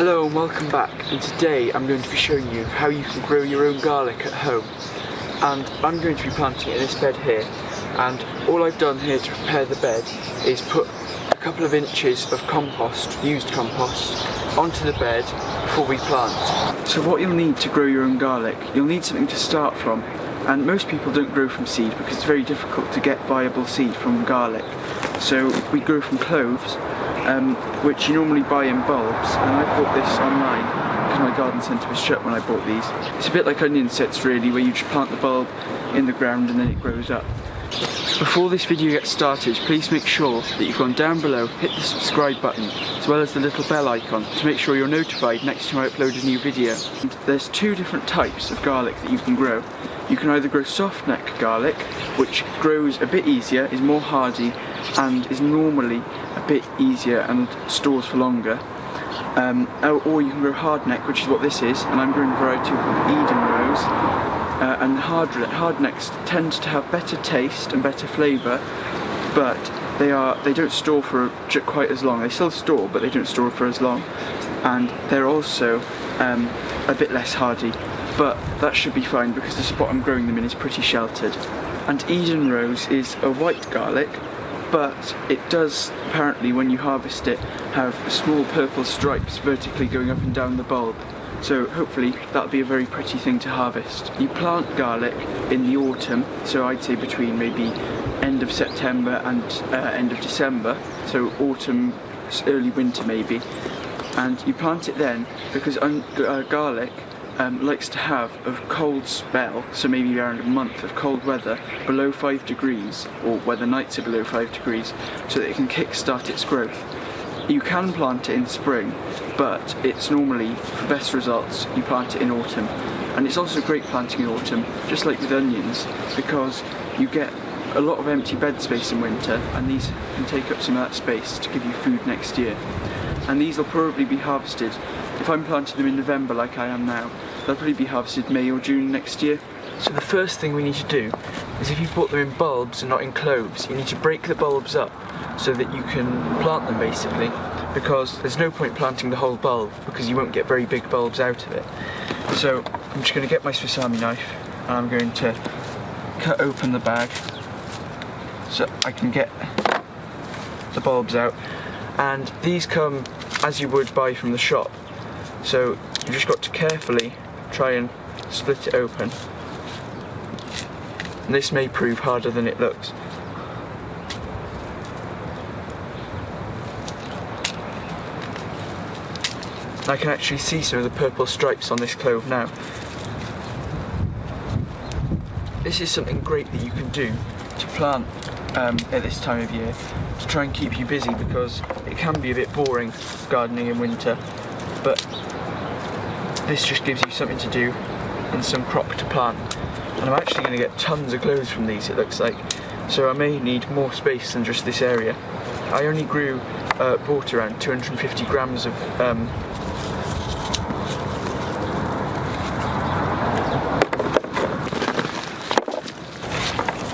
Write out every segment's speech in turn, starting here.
Hello and welcome back, and today I'm going to be showing you how you can grow your own garlic at home. And I'm going to be planting it in this bed here, and all I've done here to prepare the bed is put a couple of inches of compost, used compost, onto the bed before we plant. So what you'll need to grow your own garlic, you'll need something to start from, and most people don't grow from seed because it's very difficult to get viable seed from garlic. So we grow from cloves, which you normally buy in bulbs, and I bought this online because my garden centre was shut when I bought these. It's a bit like onion sets really, where you just plant the bulb in the ground and then it grows up. Before this video gets started, please make sure that you've gone down below, hit the subscribe button, as well as the little bell icon to make sure you're notified next time I upload a new video. And there's two different types of garlic that you can grow. You can either grow softneck garlic, which grows a bit easier, is more hardy, and is normally a bit easier and stores for longer. Or you can grow hardneck, which is what this is, and I'm growing a variety called Eden Rose. And hardnecks tend to have better taste and better flavour, but they don't store for quite as long. They still store, but they don't store for as long, and they're also a bit less hardy. But that should be fine because the spot I'm growing them in is pretty sheltered. And Eden Rose is a white garlic, but it does apparently, when you harvest it, have small purple stripes vertically going up and down the bulb. So hopefully that'll be a very pretty thing to harvest. You plant garlic in the autumn, so I'd say between maybe end of September and end of December, so autumn, early winter maybe. And you plant it then because garlic likes to have a cold spell, so maybe around a month of cold weather below 5 degrees, or where the nights are below 5 degrees, so that it can kick-start its growth. You can plant it in spring, but it's normally, for best results, you plant it in autumn. And it's also great planting in autumn, just like with onions, because you get a lot of empty bed space in winter, and these can take up some of that space to give you food next year. And these will probably be harvested, if I'm planting them in November like I am now, they'll probably be harvested May or June next year. So the first thing we need to do is, if you bought them in bulbs and not in cloves, you need to break the bulbs up so that you can plant them basically, because there's no point planting the whole bulb because you won't get very big bulbs out of it. So I'm just going to get my Swiss Army knife and I'm going to cut open the bag so I can get the bulbs out. And these come as you would buy from the shop, so you've just got to carefully try and split it open. And this may prove harder than it looks. I can actually see some of the purple stripes on this clove now. This is something great that you can do to plant at this time of year to try and keep you busy, because it can be a bit boring gardening in winter, but this just gives you something to do and some crop to plant. And I'm actually going to get tons of cloves from these, it looks like, so I may need more space than just this area. I only bought around 250 grams of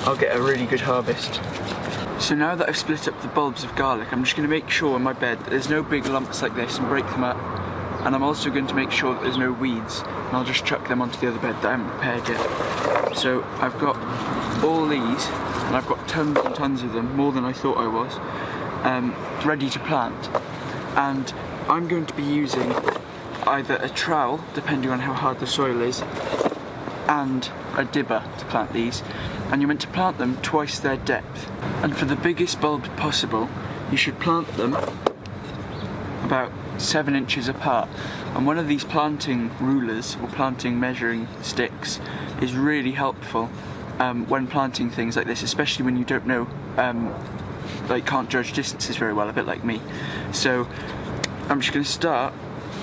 I'll get a really good harvest. So now that I've split up the bulbs of garlic, I'm just going to make sure in my bed that there's no big lumps like this and break them up. And I'm also going to make sure that there's no weeds, and I'll just chuck them onto the other bed that I haven't prepared yet. So I've got all these, and I've got tons and tons of them, more than I thought I was, ready to plant. And I'm going to be using either a trowel, depending on how hard the soil is, and a dibber to plant these. And you're meant to plant them twice their depth. And for the biggest bulbs possible, you should plant them about 7 inches apart. And one of these planting rulers or planting measuring sticks is really helpful when planting things like this, especially when you don't know, like can't judge distances very well, a bit like me. So I'm just going to start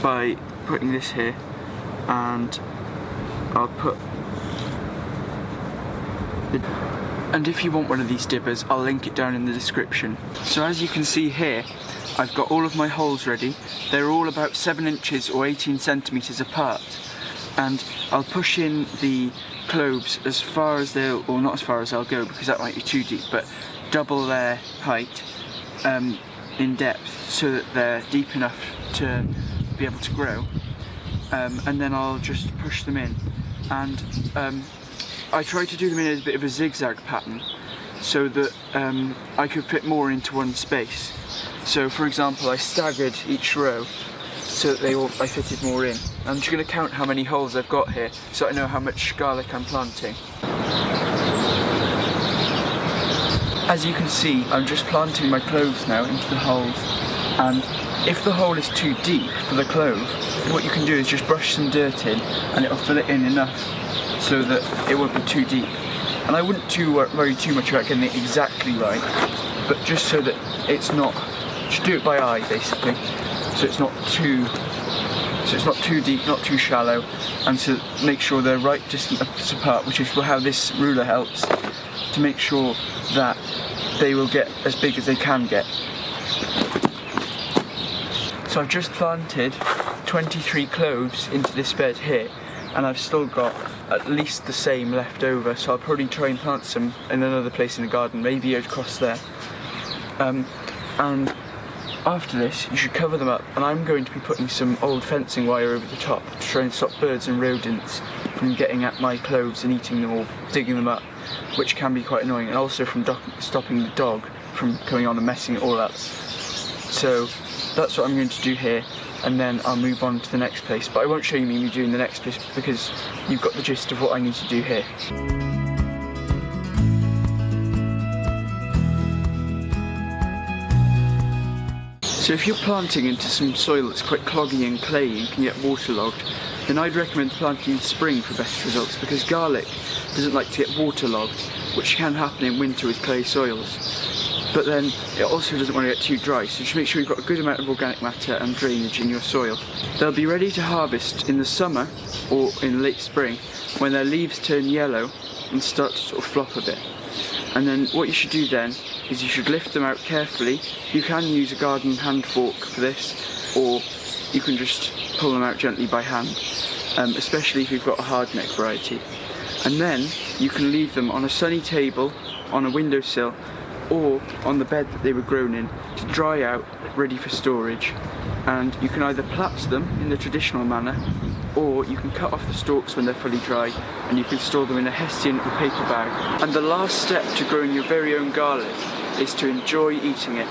by putting this here, and I'll put and if you want one of these dibbers, I'll link it down in the description. So as you can see here, I've got all of my holes ready. They're all about 7 inches or 18 centimetres apart. And I'll push in the cloves as far as they'll, or not as far as I'll go because that might be too deep, but double their height in depth so that they're deep enough to be able to grow, and then I'll just push them in. And I try to do them in a bit of a zigzag pattern so that I could fit more into one space. So for example, I staggered each row so that I fitted more in. I'm just going to count how many holes I've got here so I know how much garlic I'm planting. As you can see, I'm just planting my cloves now into the holes, and if the hole is too deep for the clove, what you can do is just brush some dirt in and it'll fill it in enough so that it won't be too deep. And I wouldn't worry too much about getting it exactly right, but just so that it's not, just do it by eye basically, so it's not too deep, not too shallow, and to make sure they're right distance apart, which is how this ruler helps to make sure that they will get as big as they can get. So I've just planted 23 cloves into this bed here, and I've still got at least the same left over, so I'll probably try and plant some in another place in the garden, maybe across there. And after this, you should cover them up, and I'm going to be putting some old fencing wire over the top to try and stop birds and rodents from getting at my cloves and eating them or digging them up, which can be quite annoying, and also from stopping the dog from coming on and messing it all up. So that's what I'm going to do here, and then I'll move on to the next place, but I won't show you me doing the next place because you've got the gist of what I need to do here. So if you're planting into some soil that's quite cloggy and clayey and can get waterlogged, then I'd recommend planting in spring for best results, because garlic doesn't like to get waterlogged, which can happen in winter with clay soils. But then it also doesn't want to get too dry, so just make sure you've got a good amount of organic matter and drainage in your soil. They'll be ready to harvest in the summer or in late spring when their leaves turn yellow and start to sort of flop a bit. And then what you should do then is you should lift them out carefully. You can use a garden hand fork for this, or you can just pull them out gently by hand, especially if you've got a hardneck variety. And then you can leave them on a sunny table, on a windowsill, or on the bed that they were grown in to dry out, ready for storage. And you can either plait them in the traditional manner, or you can cut off the stalks when they're fully dry and you can store them in a Hessian or paper bag. And the last step to growing your very own garlic is to enjoy eating it.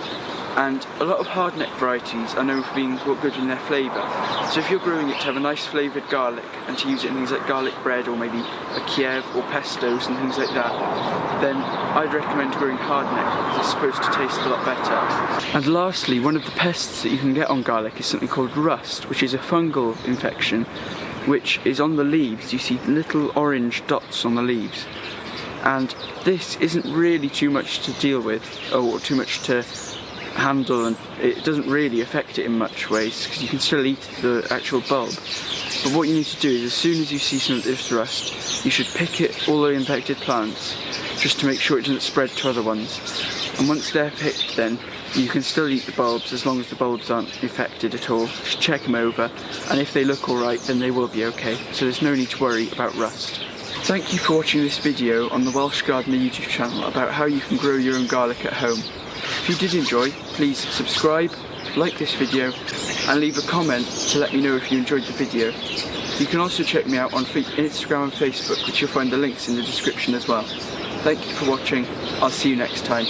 And a lot of hardneck varieties are known for being good in their flavour. So if you're growing it to have a nice flavoured garlic and to use it in things like garlic bread or maybe a Kiev or pestos and things like that, then I'd recommend growing hardneck because it's supposed to taste a lot better. And lastly, one of the pests that you can get on garlic is something called rust, which is a fungal infection which is on the leaves. You see little orange dots on the leaves. And this isn't really too much to deal with or too much to handle, and it doesn't really affect it in much ways because you can still eat the actual bulb. But what you need to do is, as soon as you see some of this rust, you should pick it, all the infected plants, just to make sure it doesn't spread to other ones. And once they're picked, then you can still eat the bulbs as long as the bulbs aren't infected at all. Just check them over, and if they look alright, then they will be okay. So there's no need to worry about rust. Thank you for watching this video on the Welsh Gardener YouTube channel about how you can grow your own garlic at home. If you did enjoy, please subscribe, like this video, and leave a comment to let me know if you enjoyed the video. You can also check me out on Instagram and Facebook, which you'll find the links in the description as well. Thank you for watching. I'll see you next time.